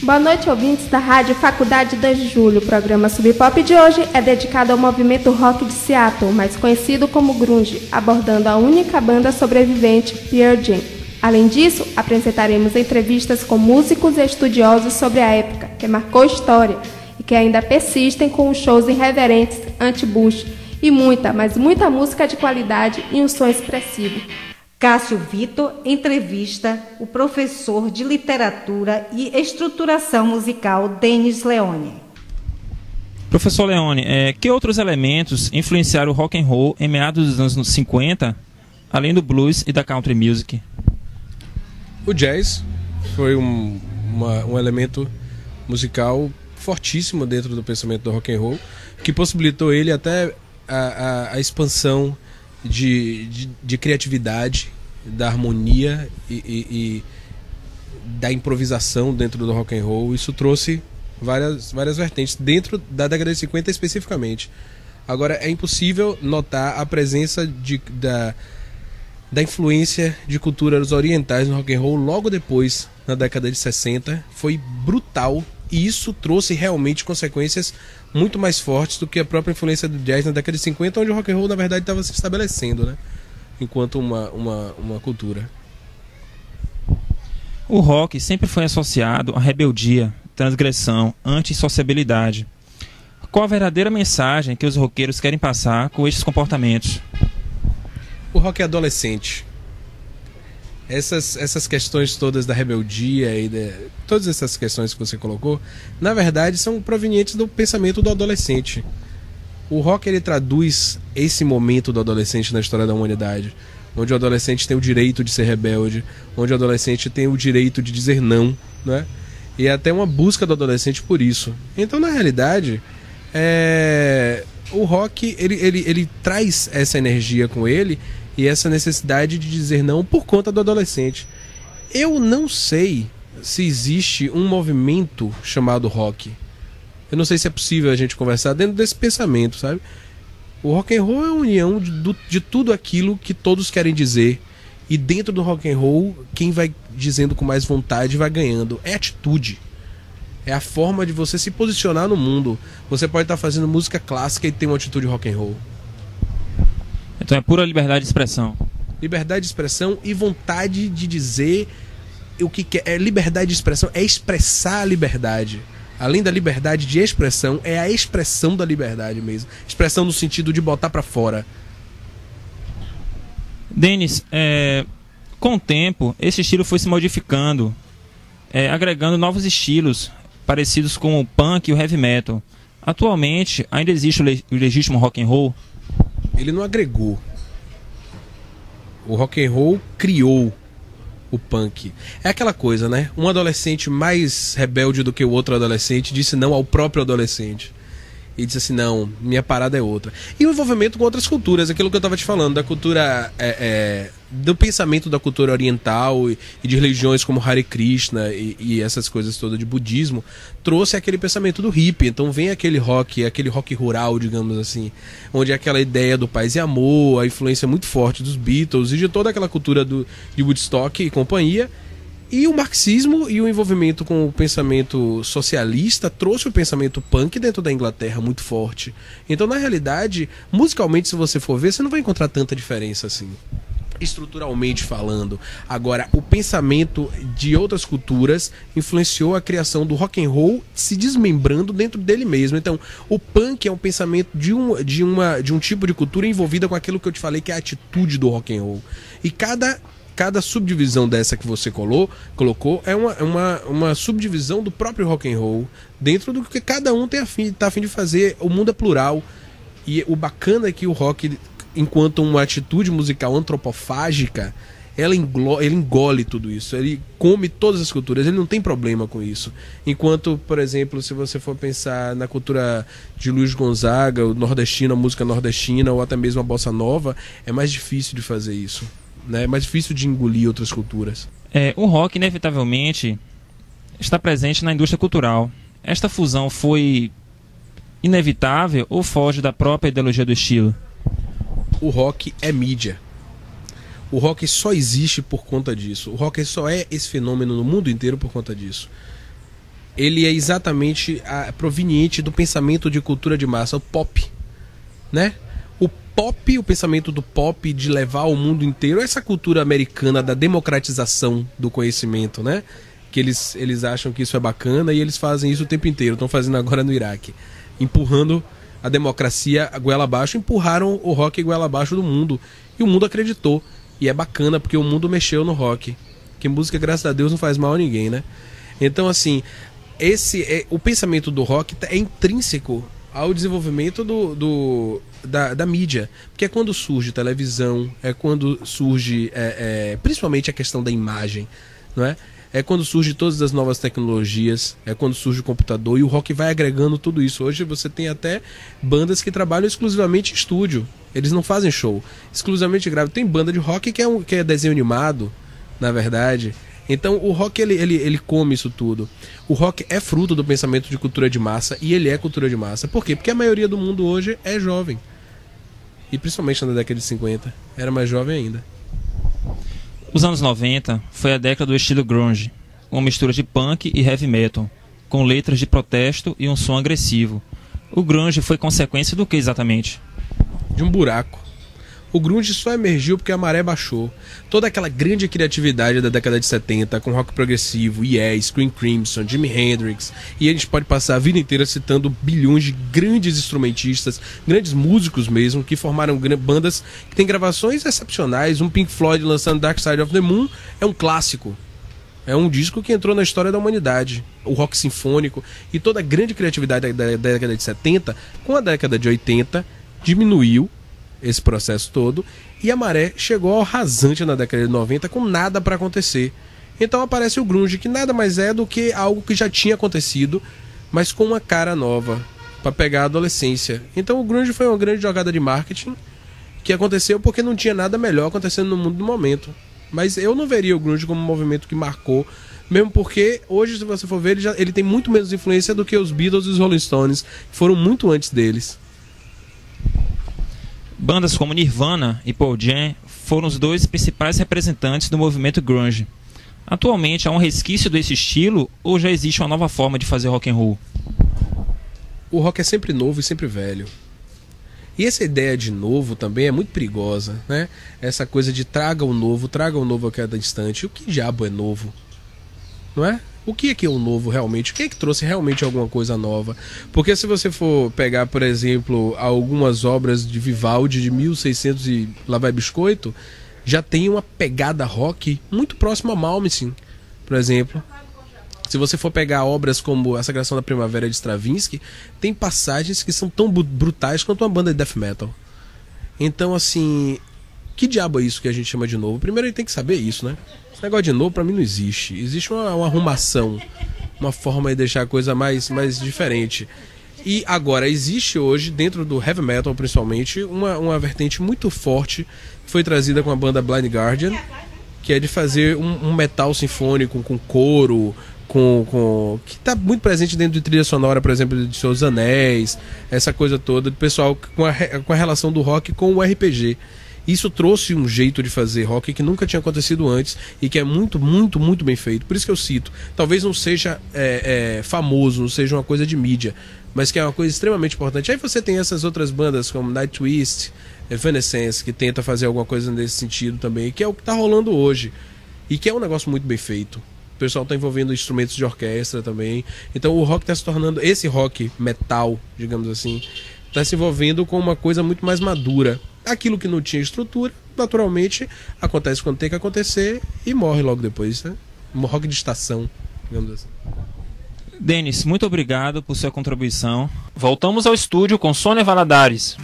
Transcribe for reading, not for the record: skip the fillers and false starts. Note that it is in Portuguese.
Boa noite, ouvintes da Rádio Faculdade 2 de Julho. O programa Sub Pop de hoje é dedicado ao movimento rock de Seattle, mais conhecido como grunge, abordando a única banda sobrevivente, Pearl Jam. Além disso, apresentaremos entrevistas com músicos e estudiosos sobre a época, que marcou história e que ainda persistem com os shows irreverentes anti-Bush e muita, mas muita música de qualidade e um som expressivo. Cássio Vitor entrevista o professor de literatura e estruturação musical Denis Leone. Professor Leone, que outros elementos influenciaram o rock and roll em meados dos anos 50, além do blues e da country music? O jazz foi um elemento musical fortíssimo dentro do pensamento do rock and roll, que possibilitou ele até a expansão de criatividade, da harmonia e da improvisação dentro do rock and roll. Isso trouxe várias vertentes dentro da década de 50 especificamente. Agora, é impossível notar a presença da influência de culturas orientais no rock and roll logo depois, na década de 60. Foi brutal e isso trouxe realmente consequências muito mais fortes do que a própria influência do jazz na década de 50, onde o rock and roll na verdade estava se estabelecendo, né? Enquanto uma cultura. O rock sempre foi associado à rebeldia, transgressão, antissociabilidade. Qual a verdadeira mensagem que os roqueiros querem passar com estes comportamentos? O rock é adolescente. Essas questões todas da rebeldia todas essas questões que você colocou, na verdade são provenientes do pensamento do adolescente. O rock ele traduz esse momento do adolescente na história da humanidade, onde o adolescente tem o direito de ser rebelde, onde o adolescente tem o direito de dizer não, né? E é até uma busca do adolescente por isso. Então, na realidade, o rock ele traz essa energia com ele e essa necessidade de dizer não por conta do adolescente. Eu não sei se existe um movimento chamado rock. Eu não sei se é possível a gente conversar dentro desse pensamento, sabe? O rock and roll é a união de tudo aquilo que todos querem dizer. E dentro do rock and roll, quem vai dizendo com mais vontade vai ganhando. É atitude. É a forma de você se posicionar no mundo. Você pode estar fazendo música clássica e ter uma atitude rock and roll. Então é pura liberdade de expressão. Liberdade de expressão e vontade de dizer o que quer. Liberdade de expressão é expressar a liberdade. Além da liberdade de expressão, é a expressão da liberdade mesmo. Expressão no sentido de botar pra fora. Denis, com o tempo, esse estilo foi se modificando, agregando novos estilos parecidos com o punk e o heavy metal. Atualmente, ainda existe o legítimo rock and roll? Ele não agregou. O rock and roll criou o punk. É aquela coisa, né? Um adolescente mais rebelde do que o outro adolescente disse não ao próprio adolescente. E disse assim, não, minha parada é outra. E o envolvimento com outras culturas, aquilo que eu estava te falando, da cultura, do pensamento da cultura oriental e de religiões como Hare Krishna e essas coisas todas de budismo, trouxe aquele pensamento do hippie. Então vem aquele rock rural, digamos assim, onde é aquela ideia do paz e amor, a influência muito forte dos Beatles e de toda aquela cultura de Woodstock e companhia. E o marxismo e o envolvimento com o pensamento socialista trouxe o pensamento punk dentro da Inglaterra muito forte. Então, na realidade, musicalmente, se você for ver, você não vai encontrar tanta diferença assim, estruturalmente falando. Agora, o pensamento de outras culturas influenciou a criação do rock and roll se desmembrando dentro dele mesmo. Então, o punk é um pensamento de um tipo de cultura envolvida com aquilo que eu te falei, que é a atitude do rock and roll. E cada subdivisão dessa que você colocou é uma subdivisão do próprio rock and roll, dentro do que cada um tá afim de fazer. O mundo é plural. E o bacana é que o rock, enquanto uma atitude musical antropofágica, ele engole tudo isso. Ele come todas as culturas, ele não tem problema com isso. Enquanto, por exemplo, se você for pensar na cultura de Luiz Gonzaga, o nordestino, a música nordestina, ou até mesmo a bossa nova, é mais difícil de fazer isso. É mais difícil de engolir outras culturas. O rock, inevitavelmente, está presente na indústria cultural. Esta fusão foi inevitável ou foge da própria ideologia do estilo? O rock é mídia. O rock só existe por conta disso. O rock só é esse fenômeno no mundo inteiro por conta disso. ele é exatamente proveniente do pensamento de cultura de massa, o pop, né? O pop, o pensamento do pop de levar ao mundo inteiro essa cultura americana da democratização do conhecimento, né? Que eles acham que isso é bacana e eles fazem isso o tempo inteiro. Estão fazendo agora no Iraque, empurrando a democracia goela abaixo, empurraram o rock goela abaixo do mundo e o mundo acreditou. E é bacana porque o mundo mexeu no rock. Que música, graças a Deus, não faz mal a ninguém, né? Então, assim, o pensamento do rock é intrínseco ao desenvolvimento da mídia. Porque é quando surge televisão, é quando surge principalmente a questão da imagem, não é? É quando surge todas as novas tecnologias, é quando surge o computador e o rock vai agregando tudo isso. Hoje você tem até bandas que trabalham exclusivamente em estúdio. Eles não fazem show, exclusivamente grave. Tem banda de rock que é desenho animado, na verdade. Então o rock ele come isso tudo. O rock é fruto do pensamento de cultura de massa e ele é cultura de massa. Por quê? Porque a maioria do mundo hoje é jovem. E principalmente na década de 50. Era mais jovem ainda. Os anos 90 foi a década do estilo grunge, uma mistura de punk e heavy metal, com letras de protesto e um som agressivo. O grunge foi consequência do que exatamente? De um buraco. O grunge só emergiu porque a maré baixou. Toda aquela grande criatividade da década de 70, com rock progressivo, Yes, King Crimson, Jimi Hendrix, e a gente pode passar a vida inteira citando bilhões de grandes instrumentistas, grandes músicos mesmo, que formaram bandas que têm gravações excepcionais. Um Pink Floyd lançando Dark Side of the Moon é um clássico. É um disco que entrou na história da humanidade. O rock sinfônico e toda a grande criatividade da década de 70, com a década de 80, diminuiu esse processo todo, e a maré chegou ao rasante na década de 90 com nada para acontecer. Então aparece o grunge, que nada mais é do que algo que já tinha acontecido, mas com uma cara nova, para pegar a adolescência. Então o grunge foi uma grande jogada de marketing que aconteceu porque não tinha nada melhor acontecendo no mundo no momento. Mas eu não veria o grunge como um movimento que marcou, mesmo porque hoje, se você for ver, ele tem muito menos influência do que os Beatles e os Rolling Stones, que foram muito antes deles. Bandas como Nirvana e Pearl Jam foram os dois principais representantes do movimento grunge. Atualmente há um resquício desse estilo ou já existe uma nova forma de fazer rock and roll? O rock é sempre novo e sempre velho. E essa ideia de novo também é muito perigosa, né? Essa coisa de traga o novo a cada instante. O que diabo é novo? Não é? O que é o novo realmente? O que é que trouxe realmente alguma coisa nova? Porque se você for pegar, por exemplo, algumas obras de Vivaldi de 1600 e lá vai biscoito, já tem uma pegada rock muito próxima a Malmsteen, por exemplo. Se você for pegar obras como A Sagração da Primavera de Stravinsky, tem passagens que são tão brutais quanto uma banda de death metal. Então, assim, que diabo é isso que a gente chama de novo? Primeiro a gente tem que saber isso, né? Esse negócio de novo pra mim não existe. Existe uma arrumação, uma forma de deixar a coisa mais diferente. E agora existe hoje, dentro do heavy metal principalmente, uma vertente muito forte que foi trazida com a banda Blind Guardian, que é de fazer um metal sinfônico com coro, que está muito presente dentro de trilha sonora, por exemplo, de Senhor dos Anéis, essa coisa toda do pessoal com a relação do rock com o RPG. Isso trouxe um jeito de fazer rock que nunca tinha acontecido antes e que é muito, muito, muito bem feito. Por isso que eu cito. Talvez não seja famoso, não seja uma coisa de mídia, mas que é uma coisa extremamente importante. Aí você tem essas outras bandas como Nightwish, Evanescence, que tenta fazer alguma coisa nesse sentido também, que é o que está rolando hoje e que é um negócio muito bem feito. O pessoal está envolvendo instrumentos de orquestra também. Então o rock está se tornando, esse rock metal, digamos assim, está se envolvendo com uma coisa muito mais madura. Aquilo que não tinha estrutura, naturalmente, acontece quando tem que acontecer e morre logo depois, né? Um rock de estação, digamos assim. Denis, muito obrigado por sua contribuição. Voltamos ao estúdio com Sônia Valadares.